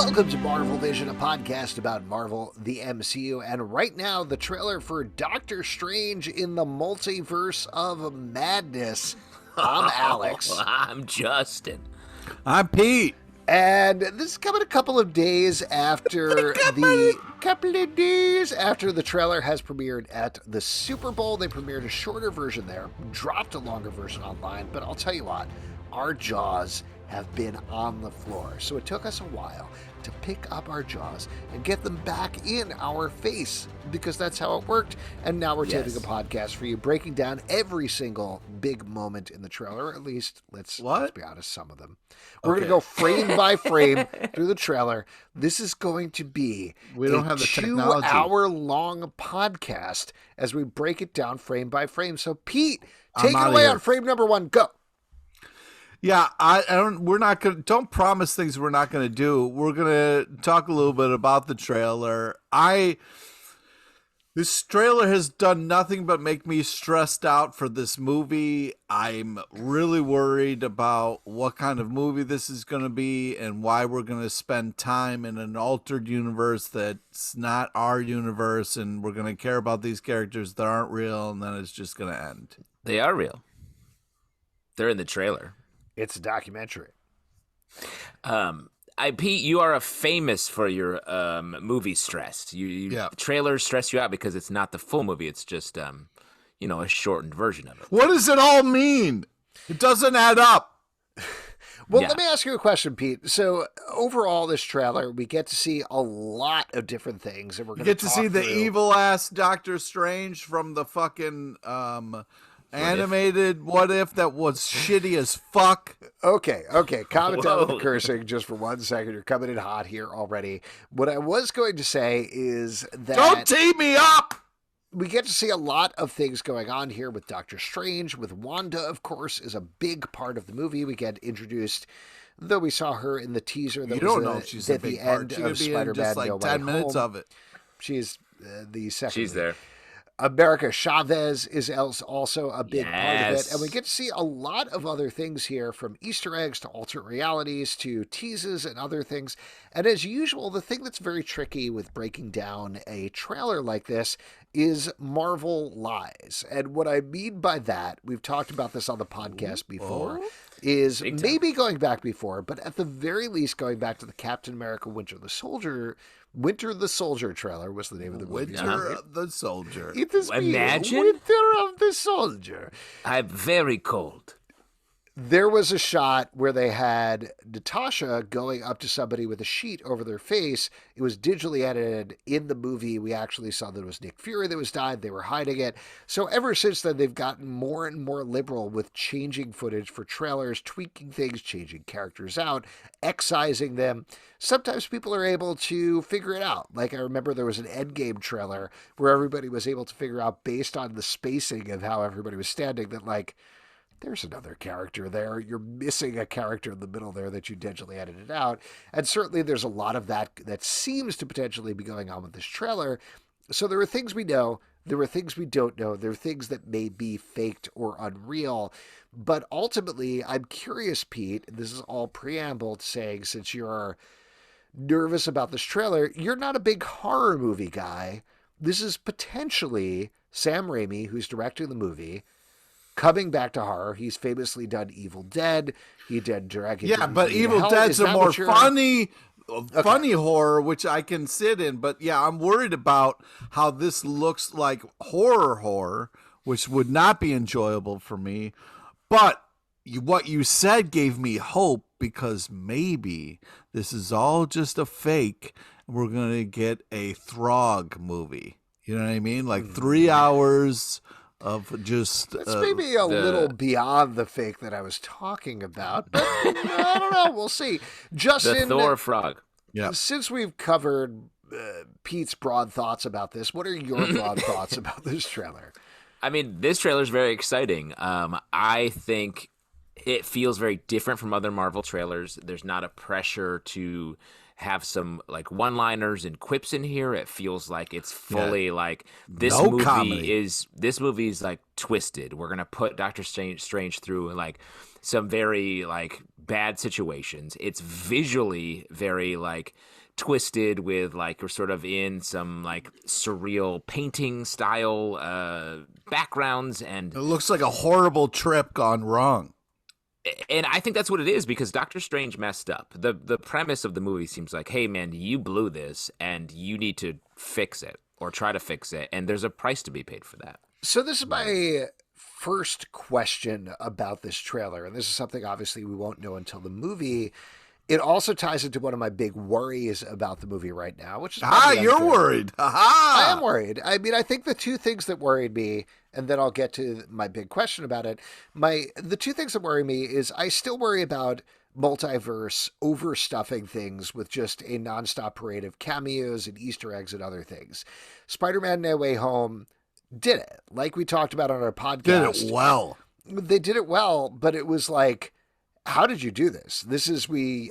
Welcome to Marvel Vision, a podcast about Marvel, the MCU, and right now the trailer for Doctor Strange in the Multiverse of Madness. I'm Alex. I'm Justin. I'm Pete. And this is coming a couple of days after the trailer has premiered at the Super Bowl. They premiered a shorter version there, dropped a longer version online, but I'll tell you what, our jaws have been on the floor. So it took us a while to pick up our jaws and get them back in our face, because that's how it worked. And now we're taping a podcast for you, breaking down every single big moment in the trailer, or at least let's be honest, some of them. We're going to go frame by frame through the trailer. This is going to be a 2-hour-long podcast as we break it down frame by frame. So Pete, take it away on frame number 1. Go. Yeah, don't promise things we're not going to do. We're going to talk a little bit about the trailer. This trailer has done nothing but make me stressed out for this movie. I'm really worried about what kind of movie this is going to be and why we're going to spend time in an altered universe that's not our universe, and we're going to care about these characters that aren't real, and then it's just going to end. They are real. They're in the trailer. It's a documentary. Pete, you are famous for your movie stress. Trailers stress you out because it's not the full movie. It's just a shortened version of it. What does it all mean? It doesn't add up. Let me ask you a question, Pete. So overall, this trailer, we get to see a lot of different things, and we're going to see the evil ass Doctor Strange from the fucking animated What If that was shitty as fuck. Okay. Calm it down with the cursing just for 1 second. You're coming in hot here already. What I was going to say is that... Don't tee me up! We get to see a lot of things going on here with Doctor Strange. With Wanda, of course, is a big part of the movie. We get introduced, though we saw her in the teaser that was at the end of Spider-Man just like No 10 Way minutes Home. of it. She's the second. She's there. America Chavez is also a big part of it. And we get to see a lot of other things here, from Easter eggs to alternate realities to teases and other things. And as usual, the thing that's very tricky with breaking down a trailer like this is Marvel lies. And what I mean by that, we've talked about this on the podcast before, is maybe going back before, but at the very least going back to the Captain America Winter the Soldier trailer was the name of the movie. Winter of the Soldier. It is Imagine Winter of the Soldier. I'm very cold. There was a shot where they had Natasha going up to somebody with a sheet over their face. It was digitally edited. In the movie, we actually saw that it was Nick Fury that was died. They were hiding it. So ever since then, they've gotten more and more liberal with changing footage for trailers, tweaking things, changing characters out, excising them. Sometimes people are able to figure it out. Like, I remember there was an Endgame trailer where everybody was able to figure out, based on the spacing of how everybody was standing, that, like, there's another character there. You're missing a character in the middle there that you digitally edited out. And certainly there's a lot of that seems to potentially be going on with this trailer. So there are things we know. There are things we don't know. There are things that may be faked or unreal. But ultimately, I'm curious, Pete, this is all preamble to saying, since you're nervous about this trailer, you're not a big horror movie guy. This is potentially Sam Raimi, who's directing the movie, coming back to horror. He's famously done Evil Dead. He did Dragon. Yeah, but Evil Dead's a more funny horror, which I can sit in. But yeah, I'm worried about how this looks like horror, which would not be enjoyable for me. But what you said gave me hope, because maybe this is all just a fake. We're going to get a Throg movie. You know what I mean? Like 3 hours of just... That's maybe a little beyond the fake that I was talking about, but I don't know. We'll see. Justin, the Thor frog. Yeah. Since we've covered Pete's broad thoughts about this, what are your broad thoughts about this trailer? I mean, this trailer is very exciting. I think it feels very different from other Marvel trailers. There's not a pressure to have some like one-liners and quips in here. It feels like it's fully like this movie is like twisted. We're gonna put Doctor Strange through like some very like bad situations. It's visually very like twisted with like we're sort of in some like surreal painting style backgrounds, and it looks like a horrible trip gone wrong. And I think that's what it is, because Doctor Strange messed up. The premise of the movie seems like, hey man, you blew this and you need to fix it or try to fix it, and there's a price to be paid for that. So this is my first question about this trailer, and this is something obviously we won't know until the movie. It also ties into one of my big worries about the movie right now, which is you're worried. I am worried. I mean, I think the two things that worried me, and then I'll get to my big question about it. The two things that worry me is I still worry about multiverse overstuffing things with just a nonstop parade of cameos and Easter eggs and other things. Spider-Man No Way Home did it, like we talked about on our podcast. Did it well. They did it well, but it was like, how did you do this?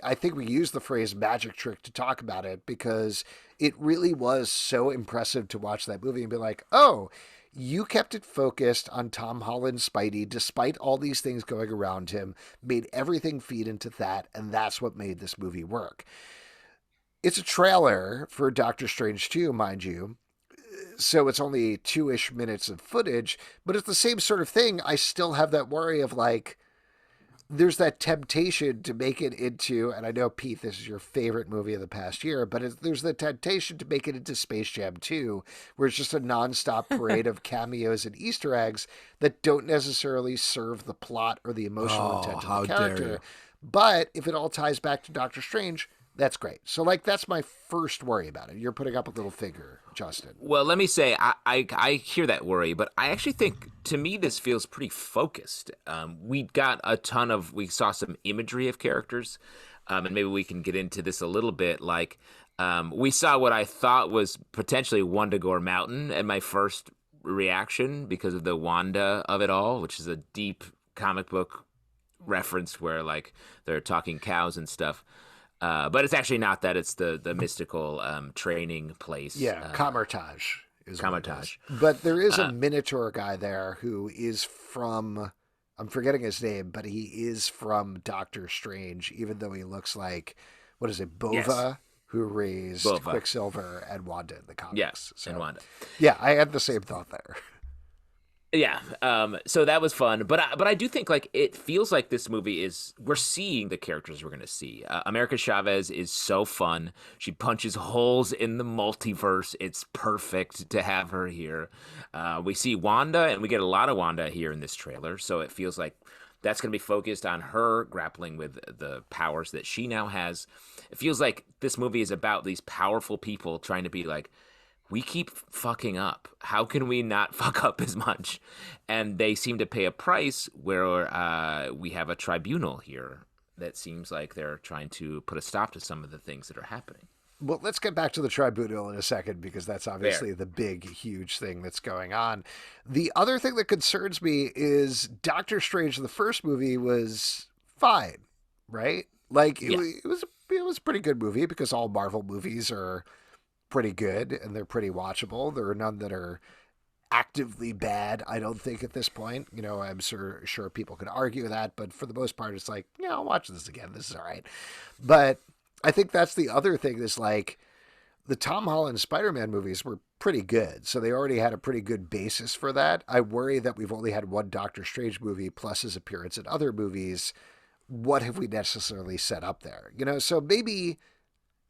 I think we used the phrase magic trick to talk about it, because it really was so impressive to watch that movie and be like, oh, you kept it focused on Tom Holland's Spidey, despite all these things going around him, made everything feed into that, and that's what made this movie work. It's a trailer for Doctor Strange 2, mind you, so it's only 2-ish minutes of footage, but it's the same sort of thing. I still have that worry of like, there's that temptation to make it into, and I know, Pete, this is your favorite movie of the past year, but there's the temptation to make it into Space Jam 2, where it's just a nonstop parade of cameos and Easter eggs that don't necessarily serve the plot or the emotional intent of the character. But if it all ties back to Doctor Strange, that's great. So, like, that's my first worry about it. You're putting up a little figure, Justin. Well, let me say, I hear that worry, but I actually think, to me, this feels pretty focused. We saw some imagery of characters, and maybe we can get into this a little bit. Like, we saw what I thought was potentially Wundagore Mountain, and my first reaction, because of the Wanda of it all, which is a deep comic book reference where, like, they're talking cows and stuff. But it's actually not that. It's the mystical training place. Yeah, Camertage. Camertage. But there is a Minotaur guy there who is from, I'm forgetting his name, but he is from Doctor Strange, even though he looks like, what is it, Bova, yes, who raised Quicksilver and Wanda in the comics. Yes, and Wanda. Yeah, I had the same thought there. Yeah, so that was fun, but I do think like it feels like this movie we're seeing the characters we're gonna see. America Chavez is so fun. She punches holes in the multiverse. It's perfect to have her here. We see Wanda, and we get a lot of Wanda here in this trailer, so it feels like that's gonna be focused on her grappling with the powers that she now has. It feels like this movie is about these powerful people trying to be like, we keep fucking up. How can we not fuck up as much? And they seem to pay a price where we have a tribunal here that seems like they're trying to put a stop to some of the things that are happening. Well, let's get back to the tribunal in a second, because that's obviously the big, huge thing that's going on. The other thing that concerns me is Doctor Strange, the first movie, was fine, right? Like, it was a pretty good movie, because all Marvel movies are pretty good and they're pretty watchable. There are none that are actively bad, I don't think, at this point. You know, I'm sure people could argue that, but for the most part, it's like, yeah, I'll watch this again. This is all right. But I think that's the other thing, is like, the Tom Holland Spider-Man movies were pretty good, so they already had a pretty good basis for that. I worry that we've only had one Doctor Strange movie plus his appearance in other movies. What have we necessarily set up there? You know, so maybe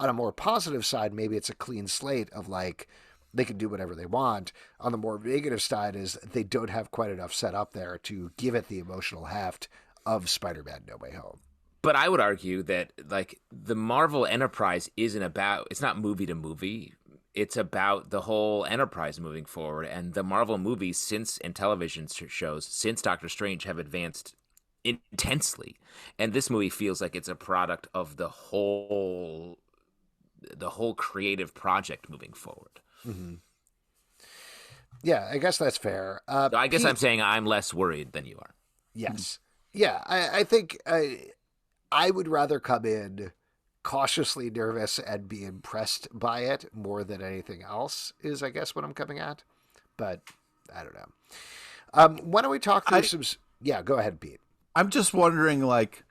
on a more positive side, maybe it's a clean slate of like, they can do whatever they want. On the more negative side is they don't have quite enough set up there to give it the emotional heft of Spider-Man No Way Home. But I would argue that like the Marvel enterprise it's not movie to movie. It's about the whole enterprise moving forward. And the Marvel movies and television shows since Doctor Strange have advanced intensely. And this movie feels like it's a product of the whole creative project moving forward. Mm-hmm. Yeah, I guess that's fair. So I guess I'm saying I'm less worried than you are. Yes. Yeah, I think I would rather come in cautiously nervous and be impressed by it more than anything else is, I guess, what I'm coming at. But I don't know. Why don't we talk through some... Yeah, go ahead, Pete. I'm just wondering, like,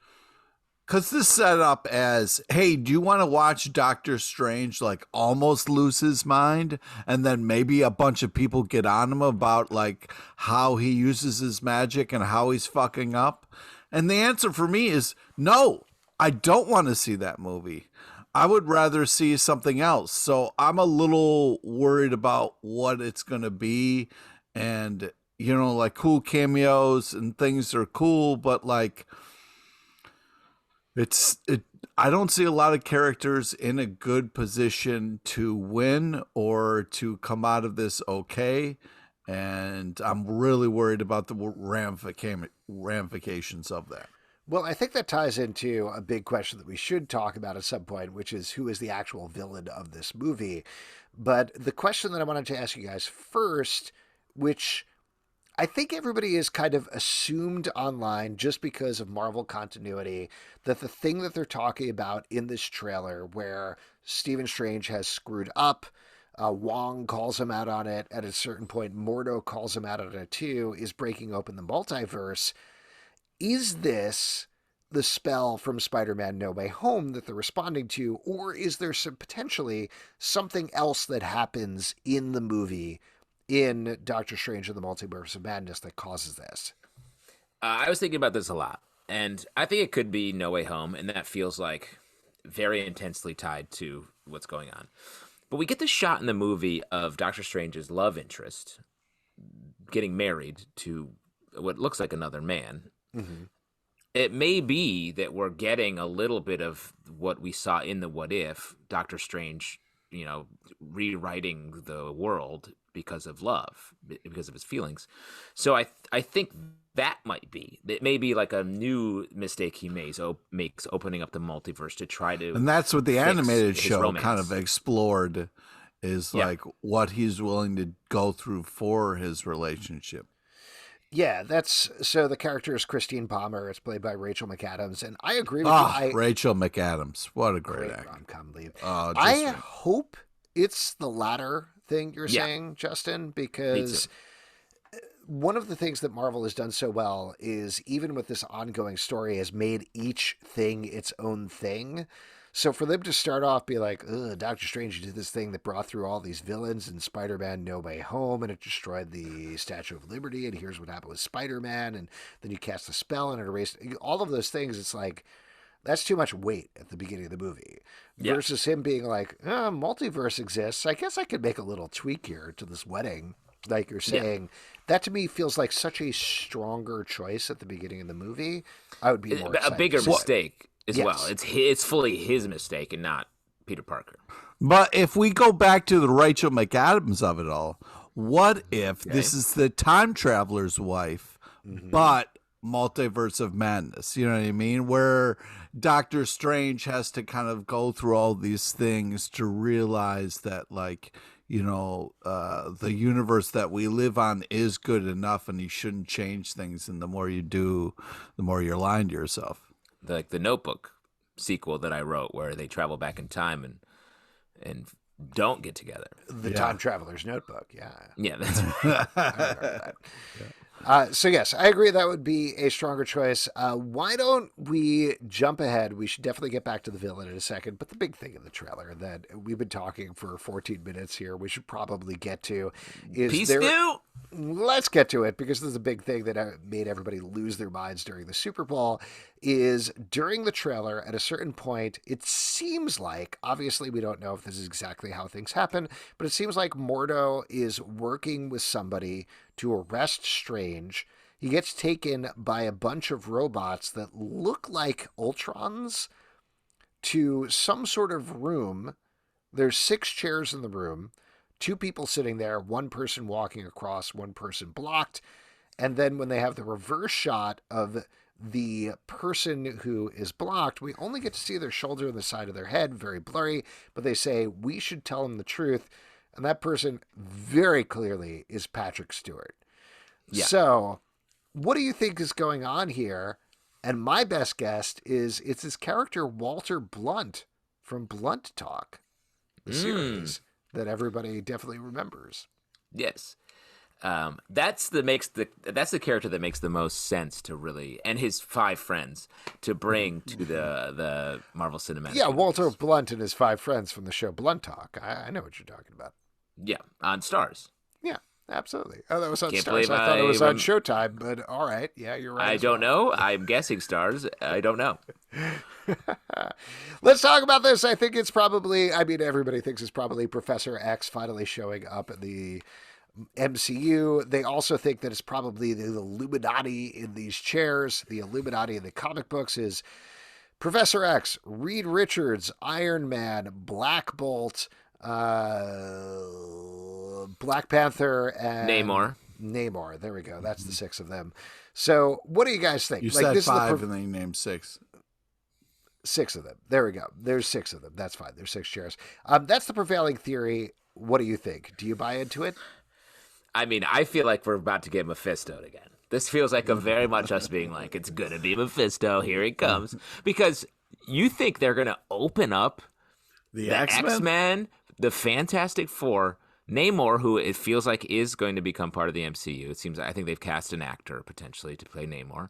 because this set up as, hey, do you want to watch Doctor Strange, like, almost lose his mind? And then maybe a bunch of people get on him about, like, how he uses his magic and how he's fucking up? And the answer for me is no, I don't want to see that movie. I would rather see something else. So I'm a little worried about what it's going to be. And, you know, like, cool cameos and things are cool, but, like, I don't see a lot of characters in a good position to win or to come out of this okay. And I'm really worried about the ramifications of that. Well, I think that ties into a big question that we should talk about at some point, which is who is the actual villain of this movie. But the question that I wanted to ask you guys first, which I think everybody is kind of assumed online just because of Marvel continuity, that the thing that they're talking about in this trailer where Stephen Strange has screwed up, Wong calls him out on it. At a certain point, Mordo calls him out on it too, is breaking open the multiverse. Is this the spell from Spider-Man No Way Home that they're responding to, or is there potentially something else that happens in the movie in Doctor Strange and the Multiverse of Madness that causes this? I was thinking about this a lot, and I think it could be No Way Home, and that feels like very intensely tied to what's going on. But we get this shot in the movie of Doctor Strange's love interest getting married to what looks like another man. Mm-hmm. It may be that we're getting a little bit of what we saw in the What If, Doctor Strange, you know, rewriting the world because of love, because of his feelings. So I think that might be. It may be like a new mistake he makes opening up the multiverse to try to... And that's what the animated show romance kind of explored, is like what he's willing to go through for his relationship. Yeah, so the character is Christine Palmer. It's played by Rachel McAdams, and I agree with you. Rachel McAdams, what a great actor! Rom-com lead. I hope it's the latter thing you're saying, Justin, because one of the things that Marvel has done so well is, even with this ongoing story, has made each thing its own thing. So for them to start off be like, Doctor Strange did this thing that brought through all these villains in Spider-Man No Way Home, and it destroyed the Statue of Liberty, and here's what happened with Spider-Man, and then you cast a spell and it erased all of those things. It's like, that's too much weight at the beginning of the movie versus him being like, multiverse exists. I guess I could make a little tweak here to this wedding. Like you're saying, that to me feels like such a stronger choice at the beginning of the movie. I would be more excited. A bigger mistake as well. It's fully his mistake and not Peter Parker. But if we go back to the Rachel McAdams of it all, what if this is the time traveler's wife, but Multiverse of Madness? You know what I mean? Where Doctor Strange has to kind of go through all these things to realize that, like, you know, the universe that we live on is good enough, and you shouldn't change things. And the more you do, the more you're lying to yourself. Like the Notebook sequel that I wrote, where they travel back in time and don't get together. The Time Traveler's Notebook, yeah, that's right. I remember that. So yes, I agree that would be a stronger choice. Why don't we jump ahead? We should definitely get back to the villain in a second, but the big thing in the trailer that we've been talking for 14 minutes here, we should probably get to is let's get to it, because this is a big thing that made everybody lose their minds during the Super Bowl. Is during the trailer, at a certain point, it seems like, obviously we don't know if this is exactly how things happen, but it seems like Mordo is working with somebody to arrest Strange. He gets taken by a bunch of robots that look like Ultrons to some sort of room. There's 6 chairs in the room, 2 people sitting there, 1 person walking across, 1 person blocked. And then when they have the reverse shot of the person who is blocked, we only get to see their shoulder and the side of their head, very blurry, but they say, we should tell him the truth. And that person very clearly is Patrick Stewart. Yeah. So what do you think is going on here? And my best guess is it's his character, Walter Blunt, from Blunt Talk, the series that everybody definitely remembers. Yes. That's the character that makes the most sense to really, and his 5 friends, to bring to the Marvel Cinematic Universe. Walter Blunt and his 5 friends from the show Blunt Talk. I know what you're talking about. Yeah, on Stars. Yeah, absolutely. Oh, that was on Can't Stars. I thought it was on Showtime, but all right. Yeah, you're right. I don't know. I'm guessing Stars. I don't know. Let's talk about this. I think it's probably, everybody thinks it's probably Professor X finally showing up in the MCU. They also think that it's probably the Illuminati in these chairs. The Illuminati in the comic books is Professor X, Reed Richards, Iron Man, Black Bolt, Black Panther, and Namor. There we go. That's the 6 of them. So what do you guys think? You said this 5 and then you named 6. 6 of them. There we go. There's 6 of them. That's fine. There's 6 chairs. That's the prevailing theory. What do you think? Do you buy into it? I feel like we're about to get Mephisto'd again. This feels like a very much us being like, it's going to be Mephisto. Here he comes. Because you think they're going to open up the X-Men, the Fantastic Four, Namor, who it feels like is going to become part of the MCU. It seems, I think they've cast an actor potentially to play Namor.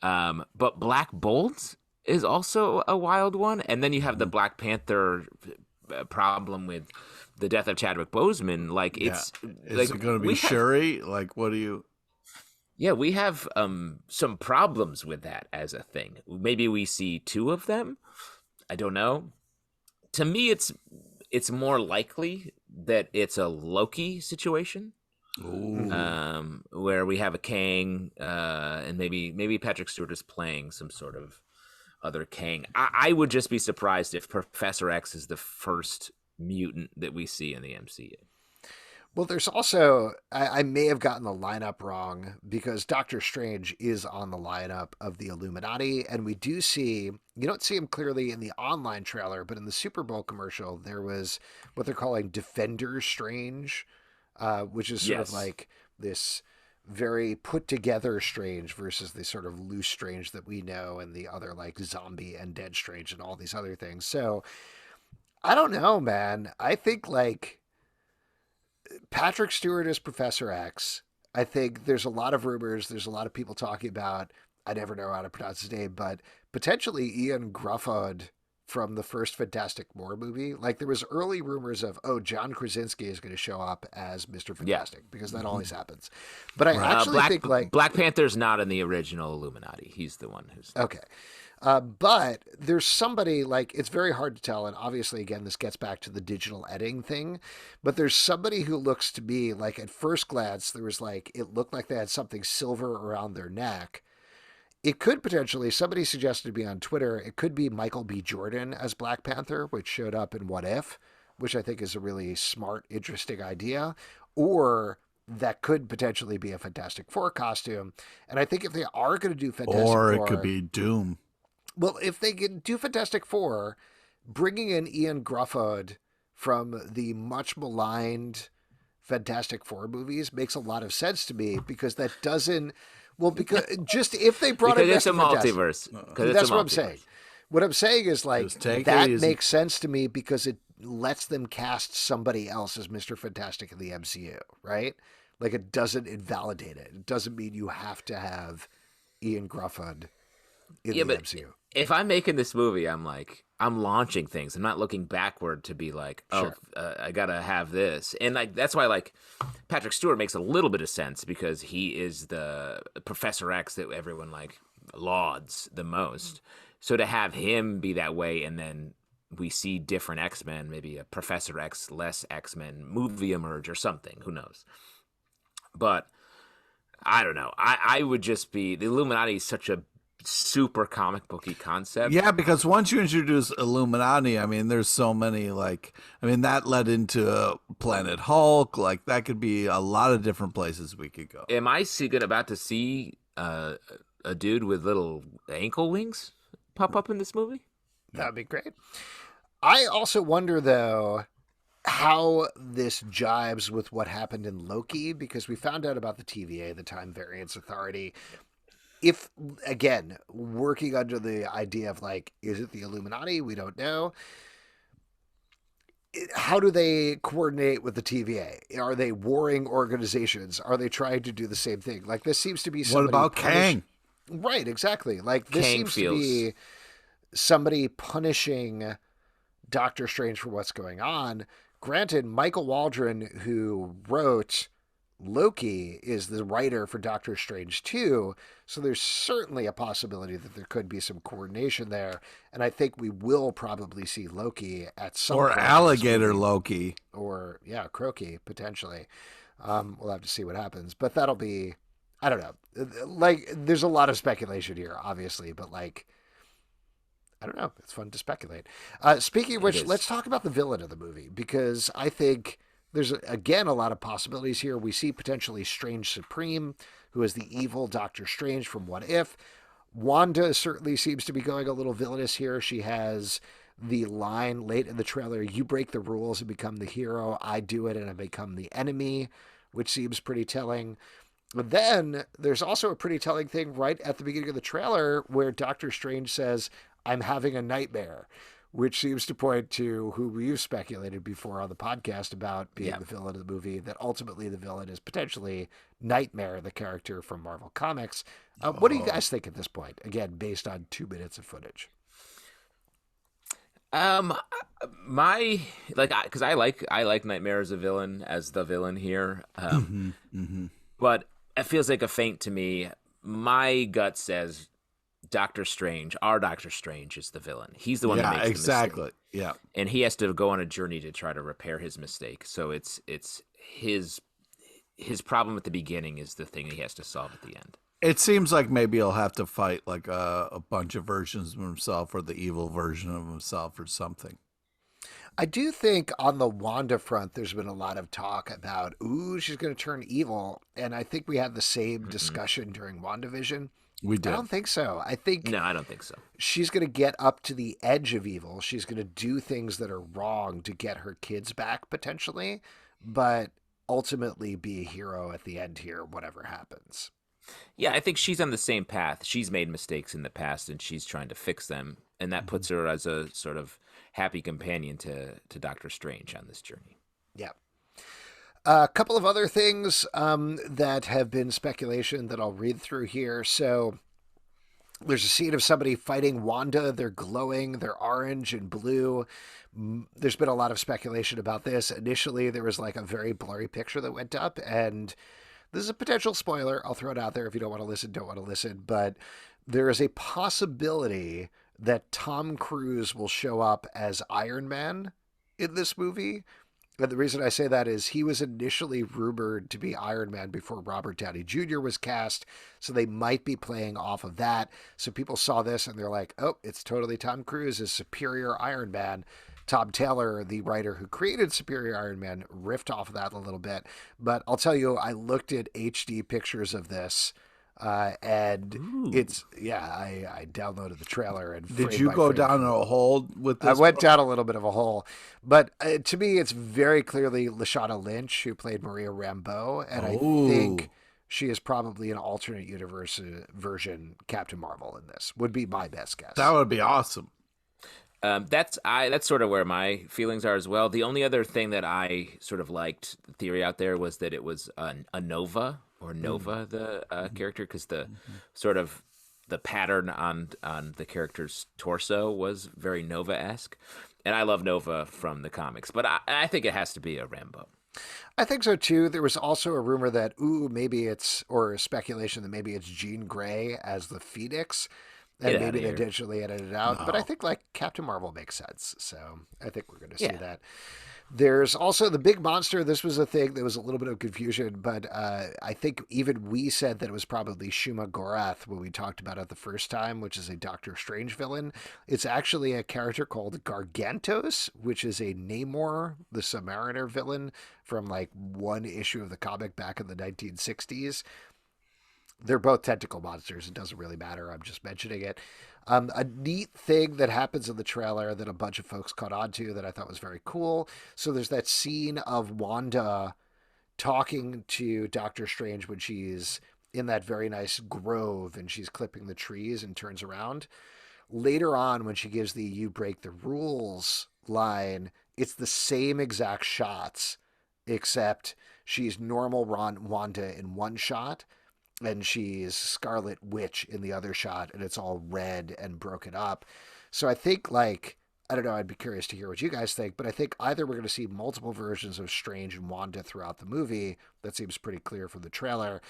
But Black Bolt is also a wild one. And then you have the Black Panther problem with the death of Chadwick Boseman. Like, it's is it going to be Shuri? Like, what do you? Yeah, we have some problems with that as a thing. Maybe we see 2 of them. I don't know. To me, it's more likely that it's a Loki situation, where we have a Kang, and maybe Patrick Stewart is playing some sort of other Kang. I would just be surprised if Professor X is the first mutant that we see in the MCU. Well, there's also, I may have gotten the lineup wrong because Doctor Strange is on the lineup of the Illuminati. And we do see, you don't see him clearly in the online trailer, but in the Super Bowl commercial, there was what they're calling Defender Strange, which is sort of like this very put together Strange versus the sort of loose Strange that we know and the other like zombie and dead Strange and all these other things. So I don't know, man. I think like Patrick Stewart is Professor X. I think there's a lot of rumors. There's a lot of people talking about, I never know how to pronounce his name, but potentially Ian Gruffod from the first Fantastic Four movie. Like there was early rumors of, John Krasinski is going to show up as Mr. Fantastic because that always happens. But I actually think like Black Panther's not in the original Illuminati. He's the one who's okay. But there's somebody like, it's very hard to tell. And obviously, again, this gets back to the digital editing thing, but there's somebody who looks to be like, at first glance, there was like, it looked like they had something silver around their neck. It could potentially, somebody suggested to be on Twitter, it could be Michael B. Jordan as Black Panther, which showed up in What If, which I think is a really smart, interesting idea. Or that could potentially be a Fantastic Four costume. And I think if they are going to do Fantastic Four... Or it could be Doom. Well, if they can do Fantastic Four, bringing in Ian Gruffod from the much maligned Fantastic Four movies makes a lot of sense to me because that doesn't... Well, because just if they brought it... Because it's a multiverse. That's what I'm saying. What I'm saying is like, that makes sense to me because it lets them cast somebody else as Mr. Fantastic in the MCU, right? Like it doesn't invalidate it. It doesn't mean you have to have Ian Gruffod in the MCU. If I'm making this movie, I'm launching things. I'm not looking backward to be like, I gotta have this. And like that's why like Patrick Stewart makes a little bit of sense because he is the Professor X that everyone like lauds the most. So to have him be that way, and then we see different X-Men, maybe a Professor X less X-Men movie emerge or something. Who knows? But I don't know. I would just be, the Illuminati is such a super comic booky concept. Yeah, because once you introduce Illuminati, I mean, there's so many that led into Planet Hulk. Like that could be a lot of different places we could go. Am I about to see a dude with little ankle wings pop up in this movie? That'd be great. I also wonder though how this jibes with what happened in Loki, because we found out about the TVA, the Time Variance Authority. If, again, working under the idea of like, is it the Illuminati? We don't know. how do they coordinate with the TVA? Are they warring organizations? Are they trying to do the same thing? Like, this seems to be What somebody about Kang? Right, exactly. Like, this Kang seems to feels be somebody punishing Doctor Strange for what's going on. Granted, Michael Waldron, who wrote Loki, is the writer for Doctor Strange 2, so there's certainly a possibility that there could be some coordination there, and I think we will probably see Loki at some Or point in this alligator movie. Loki. Or, yeah, Croaky, potentially. We'll have to see what happens, but that'll be, I don't know. Like, there's a lot of speculation here, obviously, but, like, I don't know. It's fun to speculate. Speaking of it which, is. let's talk about the villain of the movie, because I think there's, again, a lot of possibilities here. We see potentially Strange Supreme, who is the evil Doctor Strange from What If. Wanda certainly seems to be going a little villainous here. She has the line late in the trailer, "You break the rules and become the hero. I do it and I become the enemy," which seems pretty telling. But then there's also a pretty telling thing right at the beginning of the trailer where Doctor Strange says, "I'm having a nightmare," which seems to point to who we've speculated before on the podcast about being the villain of the movie, that ultimately the villain is potentially Nightmare, the character from Marvel Comics. What do you guys think at this point? Again, based on 2 minutes of footage. My because I like Nightmare as a villain, as the villain here. But it feels like a feint to me. My gut says Doctor Strange, our Doctor Strange, is the villain. He's the one that makes exactly. the mistake. Yeah, And he has to go on a journey to try to repair his mistake. So it's his problem at the beginning is the thing he has to solve at the end. it seems like maybe he'll have to fight like a bunch of versions of himself, or the evil version of himself, or something. I do think on the Wanda front, there's been a lot of talk about, ooh, she's going to turn evil. And I think we had the same discussion during WandaVision. We I did. don't think so. I think No, I don't think so. she's going to get up to the edge of evil. She's going to do things that are wrong to get her kids back, potentially, but ultimately be a hero at the end here, whatever happens. Yeah, I think she's on the same path. She's made mistakes in the past, and she's trying to fix them, and that puts her as a sort of happy companion to Doctor Strange on this journey. Yeah. A couple of other things that have been speculation that I'll read through here. So there's a scene of somebody fighting Wanda. They're glowing. They're orange and blue. There's been a lot of speculation about this. Initially, there was like a very blurry picture that went up, and this is a potential spoiler. I'll throw it out there. If you don't want to listen, don't want to listen. But there is a possibility that Tom Cruise will show up as Iron Man in this movie. And the reason I say that is he was initially rumored to be Iron Man before Robert Downey Jr. was cast, so they might be playing off of that. So people saw this and they're like, oh, it's totally Tom Cruise as Superior Iron Man. Tom Taylor, the writer who created Superior Iron Man, riffed off of that a little bit. But I'll tell you, I looked at HD pictures of this. And it's, I downloaded the trailer and Did you go down a hole with this? I went down a little bit of a hole, but to me, it's very clearly Lashana Lynch who played Maria Rambeau, and I think she is probably an alternate universe version Captain Marvel in this. Would be my best guess. That would be awesome. That's sort of where my feelings are as well. The only other thing that I sort of liked, the theory out there, was that it was a Nova or Nova, the character, because the sort of the pattern on the character's torso was very Nova-esque. And I love Nova from the comics, but I think it has to be a Rambeau. I think so too. There was also a rumor that, maybe it's, or a speculation that maybe it's Jean Grey as the Phoenix. And maybe they digitally edited it out. No. But I think like Captain Marvel makes sense. So I think we're going to see that. There's also the big monster. This was a thing that was a little bit of confusion, but I think even we said that it was probably Shuma Gorath when we talked about it the first time, which is a Doctor Strange villain. It's actually a character called Gargantos, which is a Namor, the Submariner villain from like one issue of the comic back in the 1960s. They're both tentacle monsters. It doesn't really matter. I'm just mentioning it. A neat thing that happens in the trailer that a bunch of folks caught on to that I thought was very cool. So there's that scene of Wanda talking to Doctor Strange when she's in that very nice grove and she's clipping the trees and turns around. Later on, when she gives the "you break the rules" line, it's the same exact shots, except she's normal Wanda in one shot, and she's Scarlet Witch in the other shot, and it's all red and broken up. So I think, like, I don't know, I'd be curious to hear what you guys think, but I think either we're going to see multiple versions of Strange and Wanda throughout the movie. That seems pretty clear from the trailer.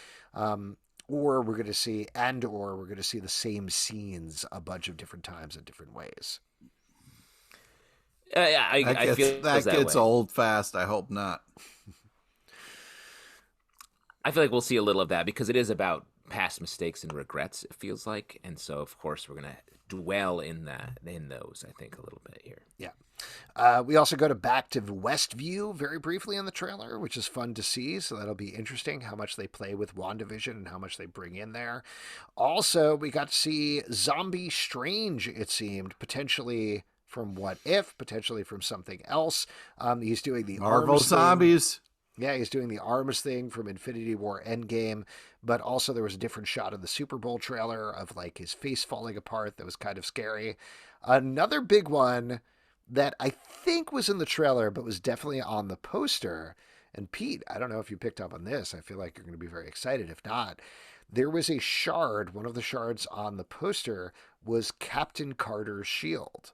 Or we're going to see, or we're going to see the same scenes a bunch of different times in different ways. Yeah, I feel that gets old fast. I hope not. I feel like we'll see a little of that because it is about past mistakes and regrets, it feels like. And so, of course, we're going to dwell in those, I think, a little bit here. Yeah. We also go back to Westview very briefly in the trailer, which is fun to see. So that'll be interesting how much they play with WandaVision and how much they bring in there. Also, we got to see Zombie Strange, it seemed, potentially from What If, potentially from something else. He's doing the Marvel Zombies. Yeah, he's doing the arms thing from Infinity War Endgame, but also there was a different shot of the Super Bowl trailer of like his face falling apart that was kind of scary. Another big one that I think was in the trailer, but was definitely on the poster. And Pete, I don't know if you picked up on this. I feel like you're going to be very excited. If not, there was a shard. One of the shards on the poster was Captain Carter's shield.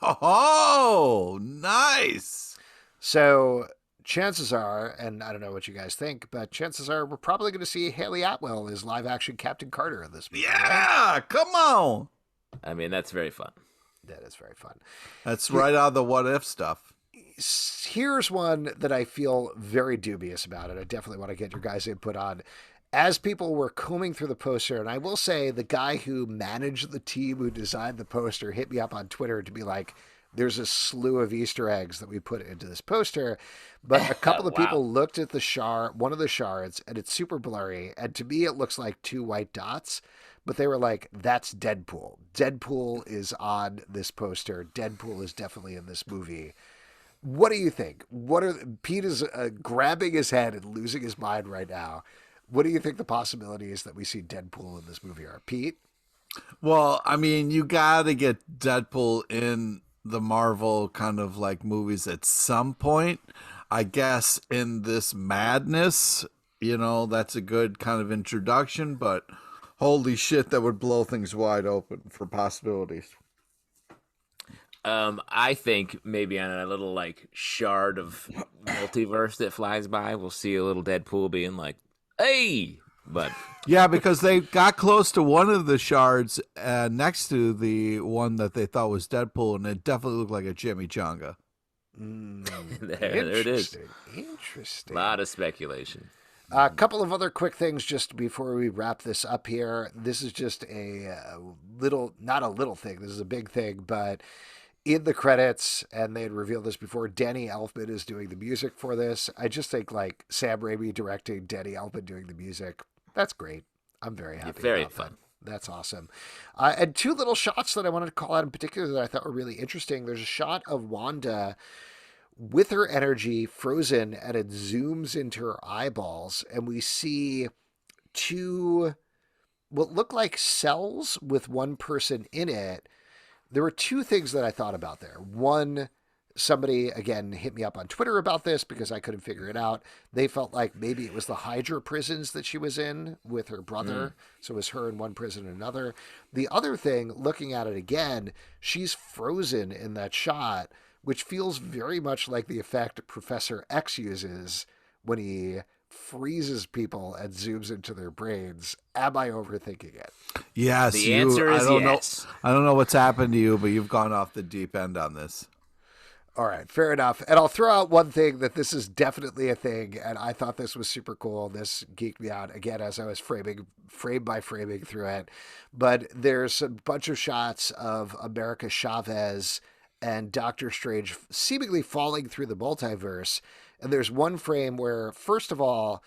Oh, nice. So chances are, and I don't know what you guys think, but chances are we're probably going to see Haley Atwell as live action Captain Carter in this movie. Yeah, right? Come on. I mean, that's very fun. That is very fun. That's right out of the What If stuff. Here's one that I feel very dubious about it. I definitely want to get your guys' input on. As people were combing through the poster, and I will say the guy who managed the team who designed the poster hit me up on Twitter to be like, there's a slew of Easter eggs that we put into this poster. But a couple of people looked at the shard, one of the shards, and it's super blurry. And to me, it looks like two white dots. But they were like, that's Deadpool. Deadpool is on this poster. Deadpool is definitely in this movie. What do you think? Pete is grabbing his head and losing his mind right now. What do you think the possibilities that we see Deadpool in this movie are? Pete? Well, I mean, you got to get Deadpool in the Marvel kind of like movies at some point. I guess in this madness, that's a good kind of introduction, but holy shit, that would blow things wide open for possibilities. I think maybe on a little like shard of multiverse that flies by, we'll see a little Deadpool being like, hey, but yeah, because they got close to one of the shards next to the one that they thought was Deadpool, and it definitely looked like a chimichanga. There it is. Interesting. A lot of speculation. A couple of other quick things just before we wrap this up here. This is just not a little thing. This is a big thing, but in the credits, and they had revealed this before, Danny Elfman is doing the music for this. I just think like Sam Raimi directing, Danny Elfman doing the music. That's great. I'm very happy. Very about fun. That. That's awesome. And two little shots that I wanted to call out in particular that I thought were really interesting. There's a shot of Wanda with her energy frozen, and it zooms into her eyeballs, and we see two what look like cells with one person in it. There were two things that I thought about there. One, somebody, again, hit me up on Twitter about this because I couldn't figure it out. They felt like maybe it was the Hydra prisons that she was in with her brother. So it was her in one prison and another. The other thing, looking at it again, she's frozen in that shot, which feels very much like the effect Professor X uses when he freezes people and zooms into their brains. Am I overthinking it? Yes. The answer is yes. I don't know what's happened to you, but you've gone off the deep end on this. All right, fair enough. And I'll throw out one thing that this is definitely a thing, and I thought this was super cool. This geeked me out, again, as I was frame by framing through it. But there's a bunch of shots of America Chavez and Doctor Strange seemingly falling through the multiverse. And there's one frame where, first of all,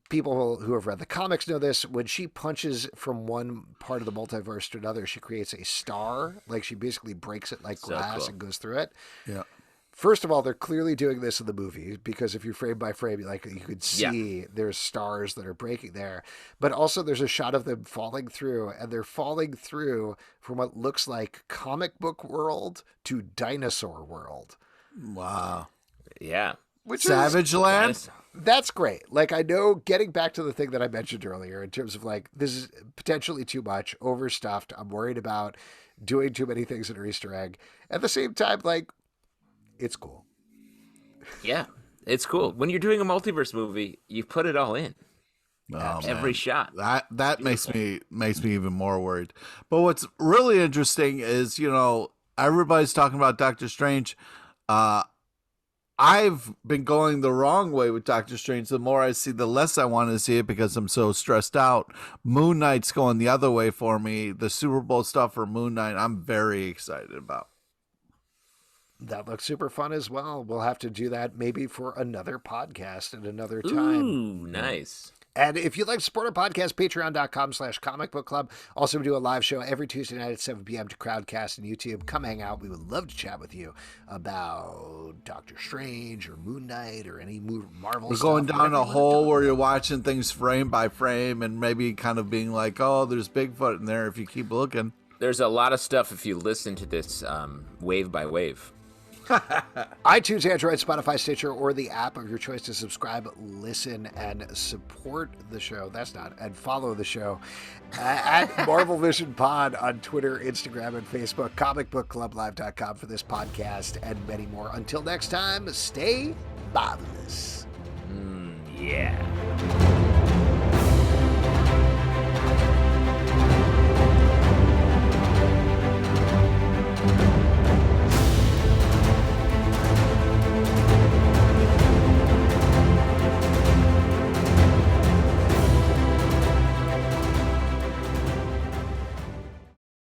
people who have read the comics know this. When she punches from one part of the multiverse to another, she creates a star. Like she basically breaks it like glass and goes through it. Yeah. First of all, they're clearly doing this in the movie because if you frame by frame, you could see there's stars that are breaking there. But also there's a shot of them falling through, and they're falling through from what looks like comic book world to dinosaur world. Wow. Yeah. Which Savage Land? That's great. Like, I know, getting back to the thing that I mentioned earlier in terms of like, this is potentially too much, overstuffed. I'm worried about doing too many things in an Easter egg. At the same time, like, it's cool. Yeah, it's cool. When you're doing a multiverse movie, you put it all in. Every shot. That makes me even more worried. But what's really interesting is, everybody's talking about Doctor Strange. I've been going the wrong way with Doctor Strange. The more I see, the less I want to see it because I'm so stressed out. Moon Knight's going the other way for me. The Super Bowl stuff for Moon Knight, I'm very excited about. That looks super fun as well. We'll have to do that maybe for another podcast at another time. Ooh, nice. And if you'd like to support our podcast, patreon.com/comicbookclub. Also, we do a live show every Tuesday night at 7 p.m. to Crowdcast and YouTube. Come hang out. We would love to chat with you about Doctor Strange or Moon Knight or any Marvel We're stuff. going down a hole where you're watching things frame by frame and maybe kind of being like, oh, there's Bigfoot in there if you keep looking. There's a lot of stuff if you listen to this wave by wave. iTunes, Android, Spotify, Stitcher, or the app of your choice to subscribe, listen, and support the show. And follow the show at Marvel Vision Pod on Twitter, Instagram, and Facebook. ComicBookClubLive.com for this podcast and many more. Until next time, stay marvelous. Yeah.